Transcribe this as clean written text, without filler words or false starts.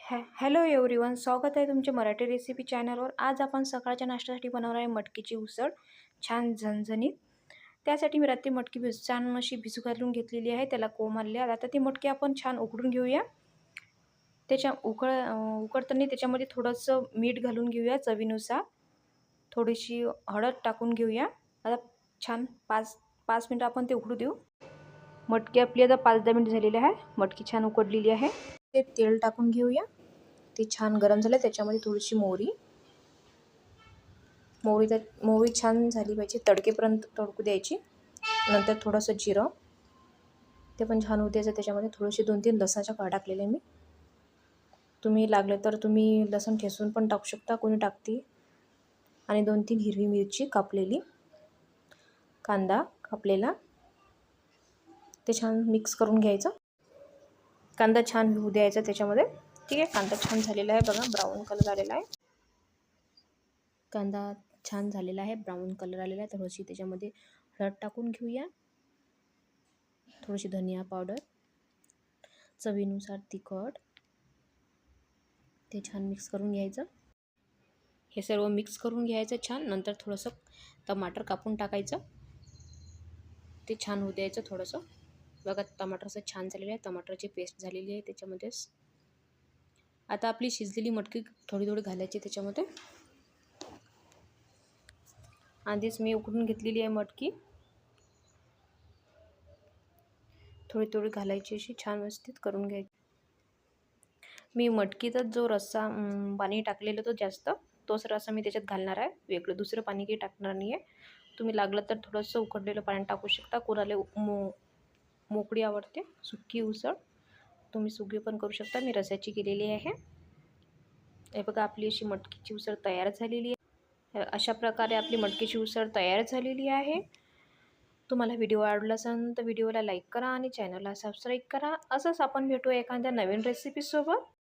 Hello everyone, स्वागत आहे तुमच्या मराठी रेसिपी चॅनलवर। आज आपण सकाळच्या नाश्त्यासाठी बनवणार आहे मटकीची उसळ, छान झणझणीत। त्यासाठी मी रात्री मटकी छान अशी भिजू घालून घेतलेली आहे, त्याला कोंब आले। आता ती मटकी आपण छान उकडून घेऊया। त्याच्या उकडताना त्याच्यामध्ये थोडंसं मीठ घालून घेऊया चवीनुसार, थोडीशी हळद टाकून घेऊया। आता छान 5 मिनिटं आपण ते उकडू देऊ। मटकी आपली आता 5-10 मिनिट झालेली आहे, मटकी छान उकडलेली आहे। ते तेल टाकून घेऊया, ते छान गरम झाले। त्याच्यामध्ये थोडीशी मोहरी छान झाली पाहिजे, तडकेपर्यंत तडकू द्यायची। नंतर थोडंसं जिरं, ते पण छान होऊ द्यायचं। त्याच्यामध्ये थोडेसे 2-3 लसणाच्या काड्या टाकलेले मी, तुम्ही लागले तर तुम्ही लसूण ठेचून पण टाकू शकता, कोणी टाकते। आणि 2-3 हिरवी मिरची कापलेली, कांदा कापलेला, ते छान मिक्स करून घ्यायचं। कांदा छान होऊ द्यायचा त्याच्यामध्ये। ठीक आहे, कांदा छान झालेला आहे बघा, ब्राऊन कलर आलेला आहे। कांदा छान झालेला आहे, ब्राऊन कलर आलेला आहे। थोडीशी त्याच्यामध्ये हळद टाकून घेऊया, थोडीशी धनिया पावडर, चवीनुसार तिखट, ते छान मिक्स करून घ्यायचं। हे सर्व मिक्स करून घ्यायचं छान। नंतर थोडंसं टमाटर कापून टाकायचं, ते छान होऊ द्यायचं थोडंसं। बघा टमाटरचं छान झालेलं आहे, टमाटरची पेस्ट झालेली आहे त्याच्यामध्येच। आता आपली शिजलेली मटकी थोडी थोडी घालायची त्याच्यामध्ये। आधीच मी उकडून घेतलेली आहे मटकी, थोडी थोडी घालायची, अशी छान व्यवस्थित करून घ्यायची। मी मटकीचा जो रस्सा पाणी टाकलेलं तो जास्त, तोच रस्सा मी त्याच्यात घालणार आहे, वेगळं दुसरं पाणी काही टाकणार नाही आहे। तुम्ही लागलं तर थोडंसं उकडलेलं पाणी टाकू शकता। कोणाला मोकळी आवडते सुकी उसळ, तुम्ही सुकी पण करू शकता। मी रस्याची केलेली आहे। हे बघा आपली अशी मटकीची उसळ तयार झालेली आहे। अशा प्रकारे आपली मटकीची उसळ तयार झालेली आहे। तुम्हाला व्हिडिओ आवडला असेल तर व्हिडिओला लाईक करा आणि चॅनलला सबस्क्राईब करा। असंच आपण भेटू एखाद्या नवीन रेसिपीसोबत।